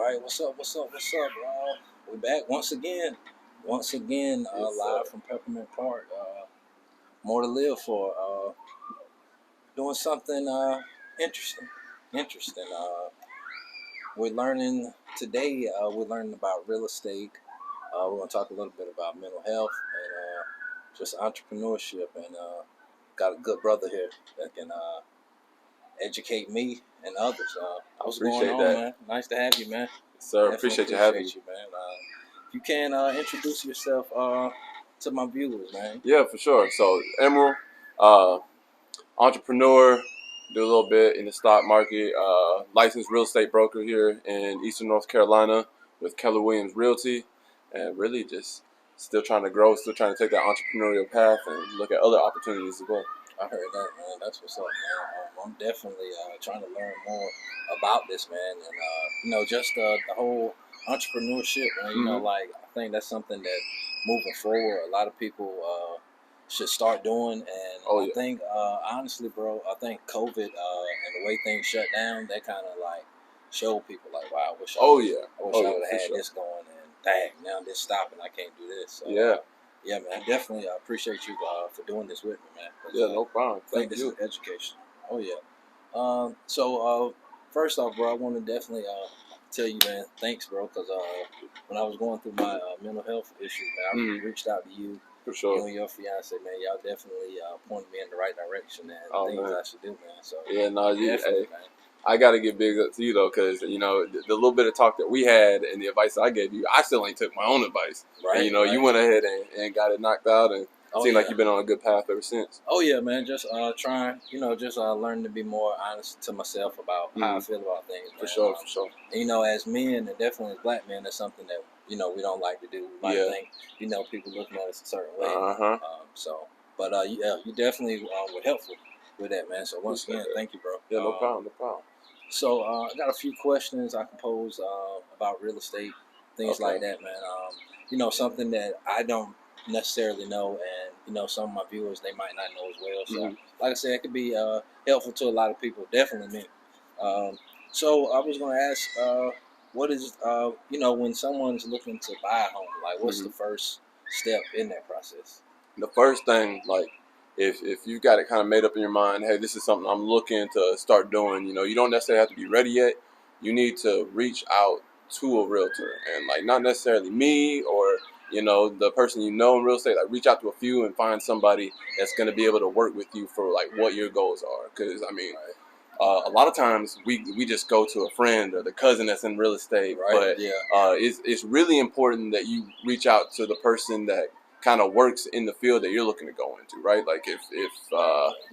right, what's up? We're back once again, Yes, live from Peppermint Park. More to live for. Doing something interesting. Interesting. We're learning today. We're learning about real estate. We're gonna talk a little bit about mental health and just entrepreneurship. And got a good brother here that can educate me and others. What's going Appreciate on, that. man? Nice to have you, man. Sir, Definitely appreciate you having me. you, man. If you can introduce yourself to my viewers, man. Yeah, for sure. So, Emeral, uh, entrepreneur, do a little bit in the stock market, licensed real estate broker here in Eastern North Carolina with Keller Williams Realty, and really just still trying to grow, still trying to take that entrepreneurial path and look at other opportunities as well. I heard that, man. That's what's up, man. I'm definitely trying to learn more about this, man, and just the whole entrepreneurship, man. Like I think that's something that moving forward, a lot of people should start doing. And Oh, I yeah. think, honestly, bro, I think COVID and the way things shut down, that kind of like showed people like, wow, I wish I would have had sure. this going, and dang, now this stopping, I can't do this. So, Yeah. Yeah, man, definitely appreciate you for doing this with me, man. Yeah, no problem. I think this is education. Oh, yeah. So, first off, bro, I want to definitely tell you, man, thanks, bro, because when I was going through my mental health issues, man, I reached out to you. For sure. You and your fiance, man, y'all definitely pointed me in the right direction and things man. I should do, man. So, Yeah, no, definitely, man. I got to give big up to you, though, because, the little bit of talk that we had and the advice I gave you, I still ain't took my own advice. Right, and, you went ahead and got it knocked out and seemed like you've been on a good path ever since. Oh, yeah, man. Just trying, just learning to be more honest to myself about how I feel about things, man. For sure. And, as men, and definitely as black men, that's something that, we don't like to do. We might think, people looking at us a certain way. But you definitely were helpful with that, man. So once again, thank you, bro. Yeah, no problem. So I got a few questions I can pose about real estate, things like that, man. Something that I don't necessarily know, and some of my viewers, they might not know as well. So, like I said, it could be helpful to a lot of people. Definitely me. So I was going to ask, what is when someone's looking to buy a home, like what's the first step in that process? The first thing, like, if you've got it kind of made up in your mind, hey, this is something I'm looking to start doing, you don't necessarily have to be ready yet. You need to reach out to a realtor, and like not necessarily me or the person in real estate. Like reach out to a few and find somebody that's going to be able to work with you for like what your goals are. Because a lot of times we just go to a friend or the cousin that's in real estate, but it's really important that you reach out to the person that kind of works in the field that you're looking to go into, right? Like if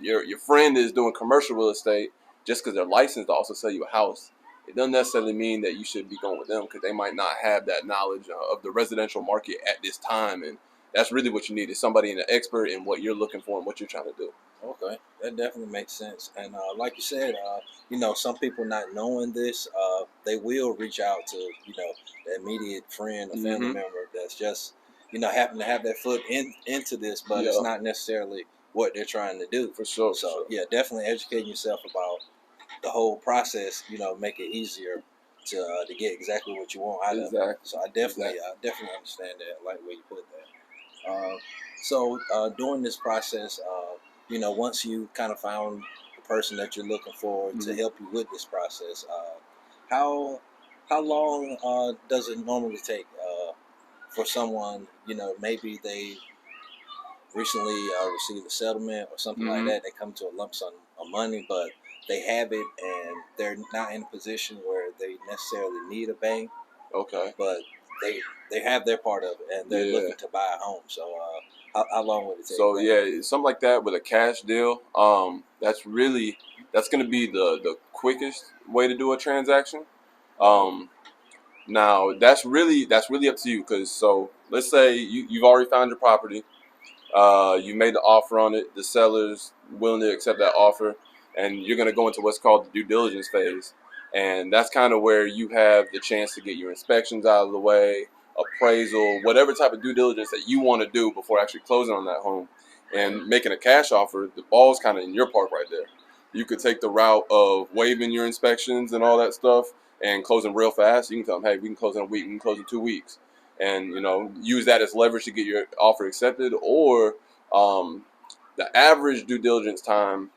your friend is doing commercial real estate, just because they're licensed to also sell you a house, it doesn't necessarily mean that you should be going with them, because they might not have that knowledge of the residential market at this time. And that's really what you need, is somebody an expert in what you're looking for and what you're trying to do. Okay, that definitely makes sense. And like you said, some people not knowing this, they will reach out to, the immediate friend or family member that's just, happen to have their foot into this, but it's not necessarily what they're trying to do. For sure. So, yeah, definitely educating yourself about the whole process, make it easier to get exactly what you want out of it. So I definitely understand that. I like the way you put that. So during this process, once you kind of found the person that you're looking for to help you with this process, how long does it normally take for someone, maybe they recently received a settlement or something like that, they come to a lump sum of money, but they have it and they're not in a position where they necessarily need a bank. Okay. But they have their part of it and they're looking to buy a home. So how long would it take? So something like that with a cash deal, that's going to be the quickest way to do a transaction. Now that's really up to you, because so let's say you've already found your property, you made the offer on it, the seller's willing to accept that offer, and you're going to go into what's called the due diligence phase. And that's kind of where you have the chance to get your inspections out of the way, appraisal, whatever type of due diligence that you want to do before actually closing on that home. And making a cash offer, the ball's kind of in your park right there. You could take the route of waiving your inspections and all that stuff, and closing real fast, you can tell them, hey, we can close in a week, we can close in 2 weeks, and use that as leverage to get your offer accepted. Or the average due diligence time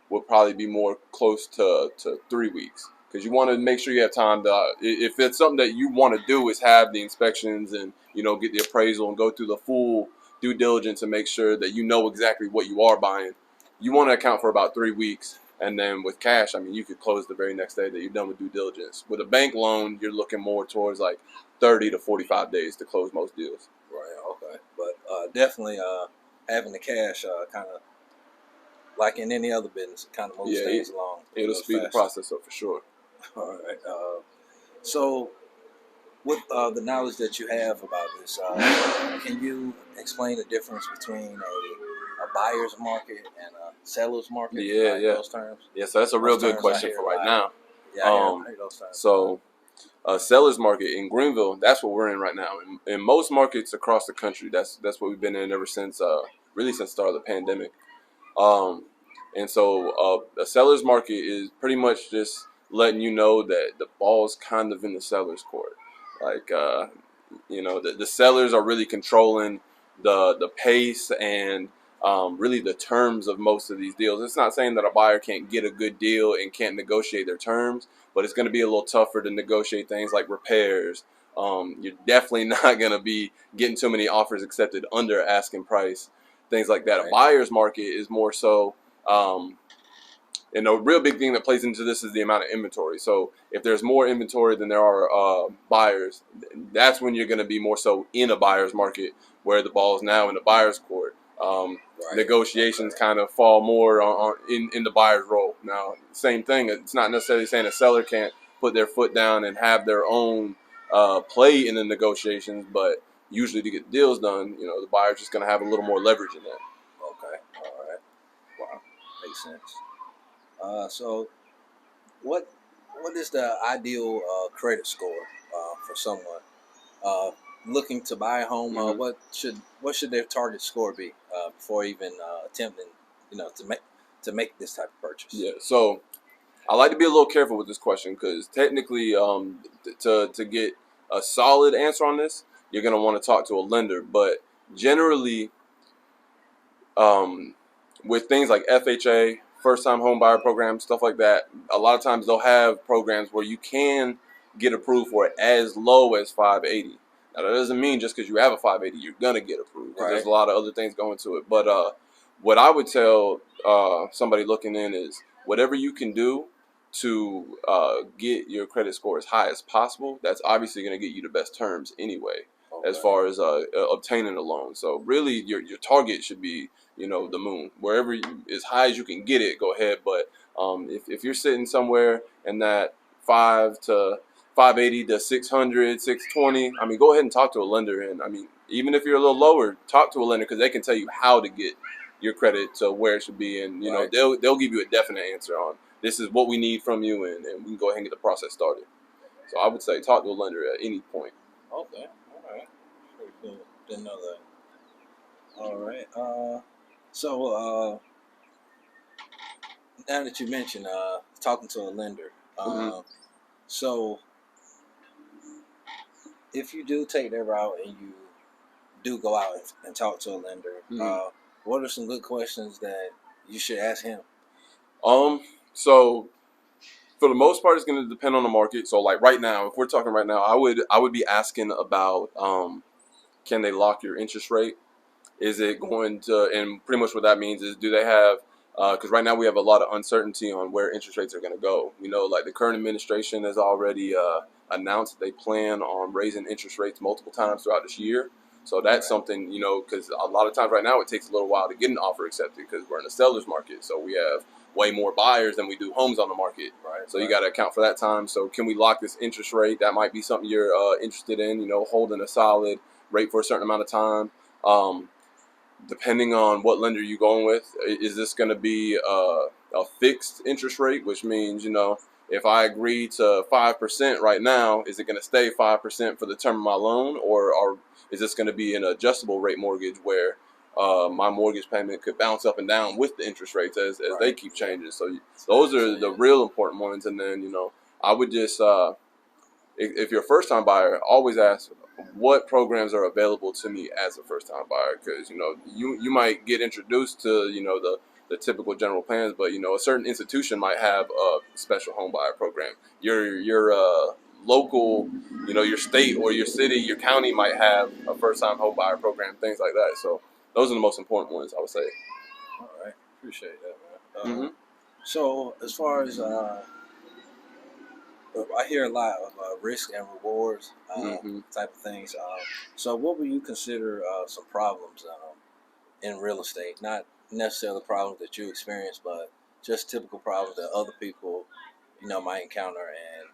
would probably be more close to 3 weeks, because you want to make sure you have time to, if it's something that you want to do, is have the inspections and get the appraisal and go through the full due diligence and make sure that you know exactly what you are buying. You want to account for about 3 weeks. And then with cash, I mean, you could close the very next day that you're done with due diligence. With a bank loan, you're looking more towards like 30 to 45 days to close most deals. Right. Okay. But definitely having the cash kind of, like in any other business, it kind of moves things along. It'll speed the process up for sure. All right. So with the knowledge that you have about this, can you explain the difference between a buyer's market and a seller's market? Those terms. Yeah, so that's a real good question for right now. Yeah, I hear those terms. So, seller's market in Greenville, that's what we're in right now. In most markets across the country, that's what we've been in ever since, really since the start of the pandemic. And so a seller's market is pretty much just letting you know that the ball's kind of in the seller's court. Like, the sellers are really controlling the pace and really the terms of most of these deals. It's not saying that a buyer can't get a good deal and can't negotiate their terms, but it's going to be a little tougher to negotiate things like repairs. You're definitely not going to be getting too many offers accepted under asking price, things like that. Right. A buyer's market is more so, and a real big thing that plays into this is the amount of inventory. So if there's more inventory than there are buyers, that's when you're going to be more so in a buyer's market, where the ball is now in the buyer's court. Negotiations kind of fall more in the buyer's role. Now, same thing. It's not necessarily saying a seller can't put their foot down and have their own play in the negotiations, but usually to get deals done, the buyer's just going to have a little more leverage in that. Okay. All right. Wow. Makes sense. So, what is the ideal credit score for someone looking to buy a home? Mm-hmm. What should their target score be before even attempting, to make this type of purchase? Yeah. So, I like to be a little careful with this question, because technically, to get a solid answer on this, you're going to want to talk to a lender. But generally, with things like FHA, first-time home buyer programs, stuff like that, a lot of times they'll have programs where you can get approved for it as low as 580. Now, that doesn't mean just because you have a 580, you're going to get approved. Right. There's a lot of other things going to it. But what I would tell somebody looking in is, whatever you can do to get your credit score as high as possible, that's obviously going to get you the best terms anyway. Okay. As far as obtaining a loan. So really, your target should be, the moon. Wherever as high as you can get it, go ahead. But if you're sitting somewhere in that 580 to 600, 620, I mean, go ahead and talk to a lender. And I mean, even if you're a little lower, talk to a lender, because they can tell you how to get your credit to where it should be, and right. they'll give you a definite answer on, this is what we need from you, and we can go ahead and get the process started. So I would say talk to a lender at any point. Okay, all right, pretty cool. Didn't know that. All right, so now that you mentioned talking to a lender, so if you do take that route and you do go out and talk to a lender, what are some good questions that you should ask him? So for the most part, it's going to depend on the market. So like right now, if we're talking right now, I would be asking about, can they lock your interest rate? Is it going to, and pretty much what that means is, do they have, because right now we have a lot of uncertainty on where interest rates are going to go. Like the current administration has already announced they plan on raising interest rates multiple times throughout this year. So that's something, because a lot of times right now it takes a little while to get an offer accepted, because we're in a seller's market. So we have way more buyers than we do homes on the market. Right. So you got to account for that time. So can we lock this interest rate? That might be something you're interested in, holding a solid rate for a certain amount of time. Depending on what lender you're going with, is this going to be a fixed interest rate, which means, if I agree to 5% right now, is it going to stay 5% for the term of my loan, or is this going to be an adjustable rate mortgage where my mortgage payment could bounce up and down with the interest rates as they keep changing? So those are the real important ones. And then, I would just if you're a first time buyer, always ask what programs are available to me as a first time buyer, because you might get introduced to the typical general plans, but a certain institution might have a special home buyer program. Your local, your state or your city, your county might have a first time home buyer program, things like that. So those are the most important ones, I would say. All right, appreciate that, man. So as far as I hear a lot of risk and rewards type of things. So what would you consider some problems in real estate? Not necessarily problems that you experience, but just typical problems that other people, might encounter, and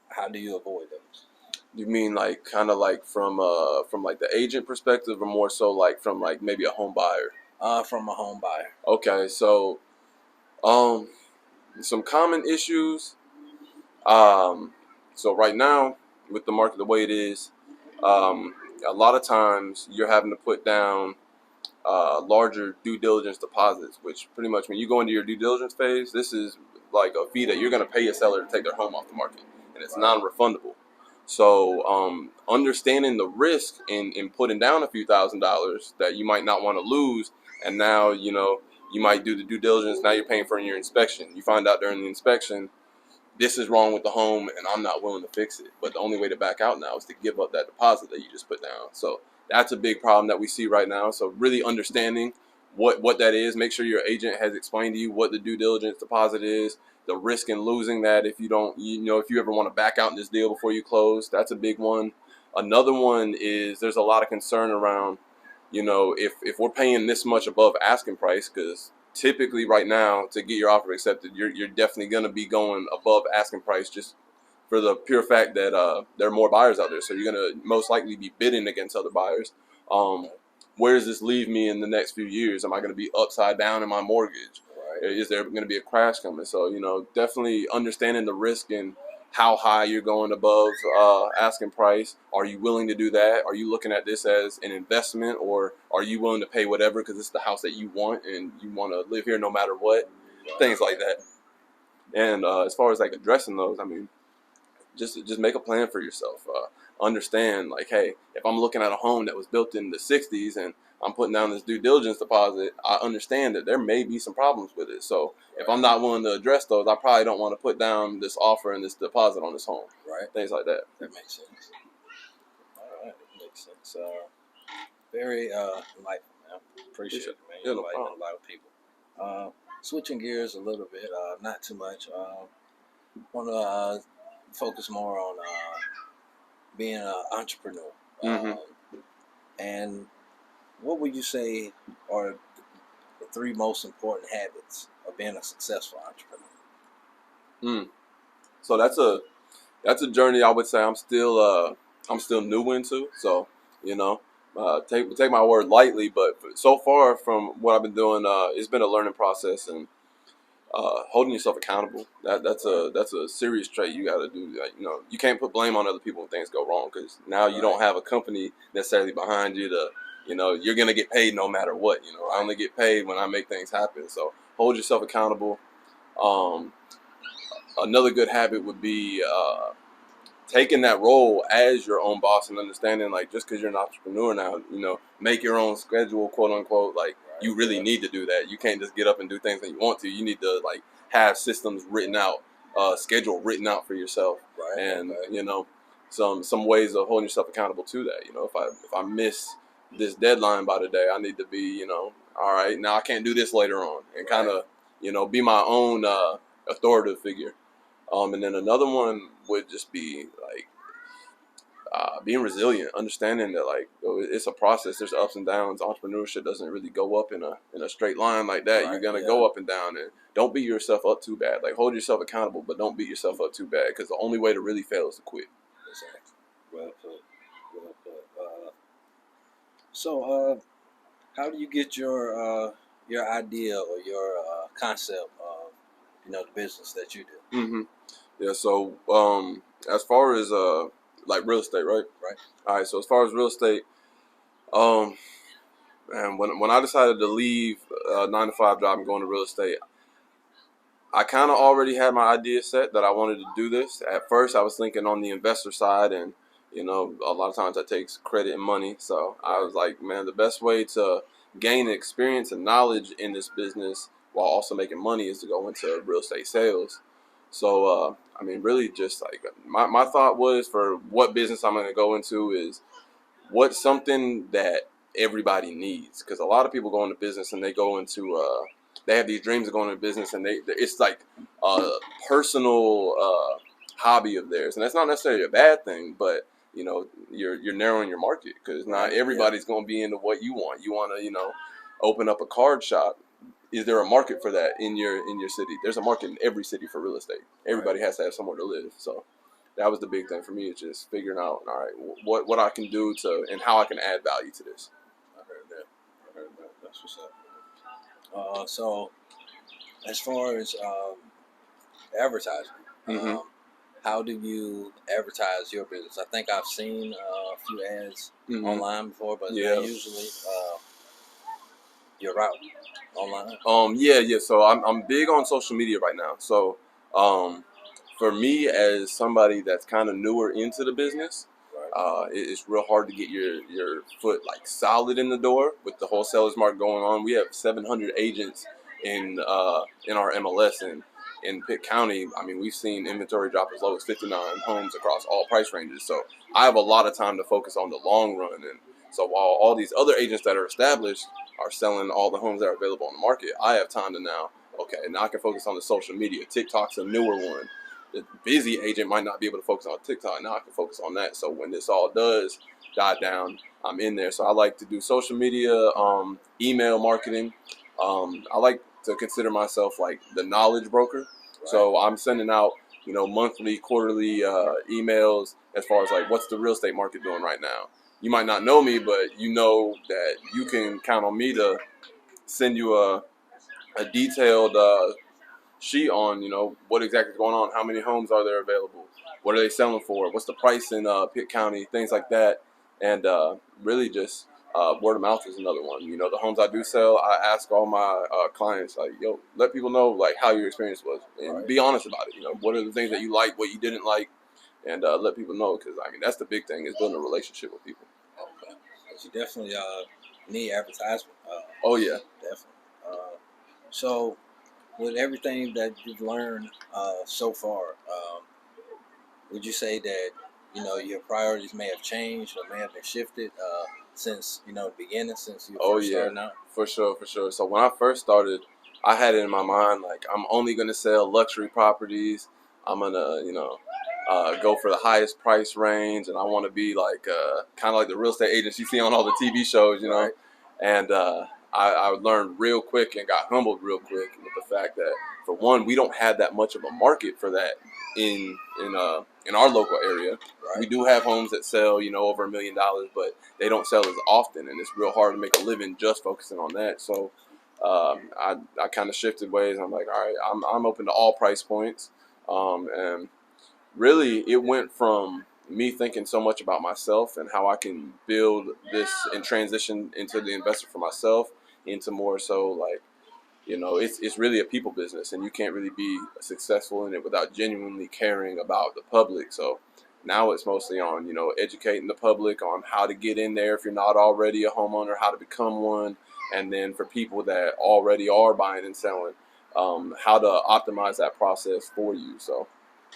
how do you avoid those? You mean like kind of like from like the agent perspective, or more so like from like maybe a home buyer? From a home buyer. Okay, so some common issues. So right now, with the market the way it is, a lot of times you're having to put down larger due diligence deposits, which pretty much when you go into your due diligence phase, this is like a fee that you're going to pay a seller to take their home off the market, and it's non-refundable. So understanding the risk in putting down a few $1,000s that you might not want to lose, and now you might do the due diligence. Now you're paying for your inspection. You find out during the inspection, this is wrong with the home and I'm not willing to fix it. But the only way to back out now is to give up that deposit that you just put down. So that's a big problem that we see right now. So really understanding what that is, make sure your agent has explained to you what the due diligence deposit is, the risk in losing that if you don't, if you ever want to back out in this deal before you close, that's a big one. Another one is there's a lot of concern around, if we're paying this much above asking price, because typically right now to get your offer accepted, you're definitely going to be going above asking price just for the pure fact that there are more buyers out there. So you're going to most likely be bidding against other buyers. Where does this leave me in the next few years? Am I going to be upside down in my mortgage? Right. Is there going to be a crash coming? So, definitely understanding the risk and how high you're going above asking price. Are you willing to do that? Are you looking at this as an investment, or are you willing to pay whatever because it's the house that you want and you want to live here no matter what? Things like that. And as far as like addressing those, I mean, just make a plan for yourself. Understand, like, hey, if I'm looking at a home that was built in the 60s and I'm putting down this due diligence deposit, I understand that there may be some problems with it. So if I'm not willing to address those, I probably don't want to put down this offer and this deposit on this home. Right. Things like that. That makes sense. All right, that makes sense. Very enlightening, man. Appreciate it, man. You're enlightening a lot of people. Switching gears a little bit, not too much. Want to focus more on being an entrepreneur. And what would you say are the three most important habits of being a successful entrepreneur? So that's a journey I would say I'm still new into. So take my word lightly, but so far from what I've been doing, it's been a learning process, and holding yourself accountable. That's a serious trait you got to do. Like, you can't put blame on other people when things go wrong, because now you don't have a company necessarily behind you to, you're gonna get paid no matter what. I only get paid when I make things happen. So hold yourself accountable. Another good habit would be taking that role as your own boss, and understanding, like, just because you're an entrepreneur now, make your own schedule, quote unquote. Like, you really need to do that. You can't just get up and do things that you want to. You need to, like, have systems written out, schedule written out for yourself, and some ways of holding yourself accountable to that. If I miss this deadline by today, I need to be, all right, now I can't do this later on, and kind of, be my own authoritative figure. And then another one would just be like being resilient, understanding that, like, it's a process. There's ups and downs. Entrepreneurship doesn't really go up in a straight line like that. Right, you're gonna go up and down, and don't beat yourself up too bad. Like, hold yourself accountable, but don't beat yourself up too bad, because the only way to really fail is to quit. Exactly. Well put. Well put. So how do you get your idea or your concept of the business that you do? Yeah. So as far as like real estate, right? Right. All right. So as far as real estate, and when I decided to leave a 9-to-5 job and go into real estate, I kind of already had my idea set that I wanted to do this. At first, I was thinking on the investor side, and a lot of times that takes credit and money. So I was like, man, the best way to gain experience and knowledge in this business while also making money is to go into real estate sales. So I mean, really, just like my thought was for what business I'm going to go into is what's something that everybody needs, because a lot of people go into business and they go into they have these dreams of going into business, and it's like a personal hobby of theirs, and that's not necessarily a bad thing, but you're narrowing your market, because not everybody's going to be into what you want. You want to open up a card shop. Is there a market for that in your city? There's a market in every city for real estate. Everybody has to have somewhere to live. So that was the big thing for me, is just figuring out, all right, what I can do to and how I can add value to this. I heard that. That's what's up. So as far as advertising, how do you advertise your business? I think I've seen a few ads online before, but they're usually your route online. Yeah. So I'm big on social media right now. So for me, as somebody that's kind of newer into the business, it's real hard to get your foot like solid in the door with the wholesalers market going on. We have 700 agents in our MLS, and in Pitt County, I mean, we've seen inventory drop as low as 59 homes across all price ranges. So I have a lot of time to focus on the long run. And so while all these other agents that are established are selling all the homes that are available on the market, I have time to now I can focus on the social media. TikTok's a newer one. The busy agent might not be able to focus on TikTok. Now I can focus on that. So when this all does die down, I'm in there. So I like to do social media, email marketing. I like to consider myself like the knowledge broker. Right. So I'm sending out, monthly, quarterly emails as far as like what's the real estate market doing right now. You might not know me, but you know that you can count on me to send you a detailed sheet on, what exactly is going on, how many homes are there available, what are they selling for, what's the price in Pitt County, things like that. And really just word of mouth is another one. The homes I do sell, I ask all my clients, like, let people know like how your experience was, and be honest about it. What are the things that you like, what you didn't like, and let people know, because I mean that's the big thing, is building a relationship with people. Okay. You definitely need advertisement. Oh yeah, definitely. So with everything that you've learned so far, would you say that your priorities may have changed or may have been shifted since the beginning, since you first started out? For sure. So when I first started, I had it in my mind like I'm only gonna sell luxury properties. I'm gonna go for the highest price range, and I want to be like kind of like the real estate agents you see on all the TV shows, know. And I learned real quick and got humbled real quick with the fact that, for one, we don't have that much of a market for that in our local area. Right. We do have homes that sell, over $1 million, but they don't sell as often, and it's real hard to make a living just focusing on that. So I kind of shifted ways. I'm like, all right, I'm open to all price points, and really it went from me thinking so much about myself and how I can build this and transition into the investor for myself into more so like, it's really a people business, and you can't really be successful in it without genuinely caring about the public. So now it's mostly on, educating the public on how to get in there if you're not already a homeowner, how to become one, and then for people that already are buying and selling, how to optimize that process for you. So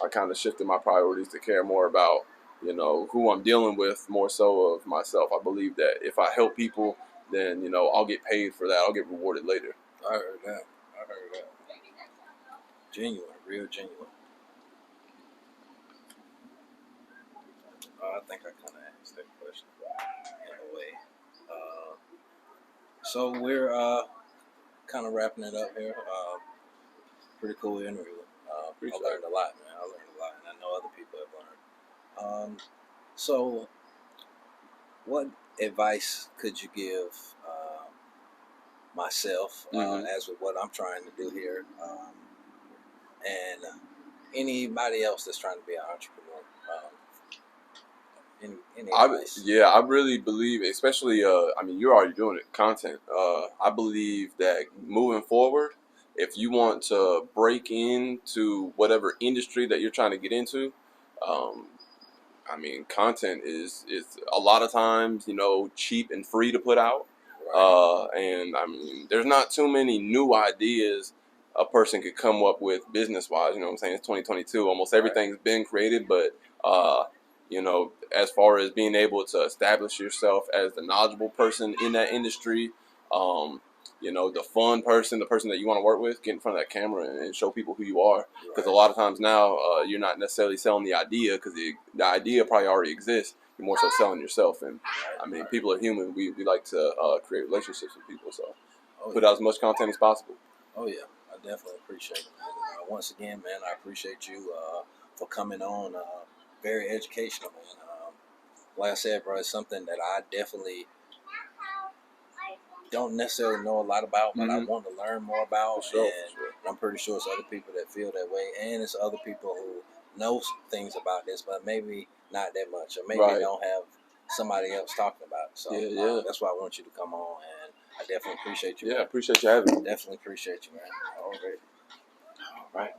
I kind of shifted my priorities to care more about, who I'm dealing with more so of myself. I believe that if I help people, then, I'll get paid for that. I'll get rewarded later. I heard that. Genuine, real genuine. I think I kind of asked that question in a way. So we're kind of wrapping it up here. Pretty cool interview. I learned a lot, man. And I know other people have learned. So what advice could you give myself as with what I'm trying to do here, and anybody else that's trying to be an entrepreneur? Any advice? I really believe, especially, you're already doing it, content. I believe that moving forward, if you want to break into whatever industry that you're trying to get into, I mean, content is a lot of times, cheap and free to put out. And I mean, there's not too many new ideas a person could come up with business-wise. You know what I'm saying? It's 2022. Almost everything's been created, but as far as being able to establish yourself as the knowledgeable person in that industry, the fun person, the person that you want to work with, get in front of that camera and show people who you are. Because a lot of times now, you're not necessarily selling the idea, because the idea probably already exists. You're more so selling yourself. And I mean, people are human. We like to create relationships with people. So put out as much content as possible. Oh yeah, I definitely appreciate it, man. Once again, man, I appreciate you for coming on. Very educational, man. Like I said, bro, it's something that I definitely don't necessarily know a lot about, but I want to learn more about. For sure, and I'm pretty sure it's other people that feel that way, and it's other people who know things about this, but maybe not that much, or maybe don't have somebody else talking about it. So that's why I want you to come on, and I definitely appreciate you. Yeah, I appreciate you having me. Definitely appreciate you, man. All right.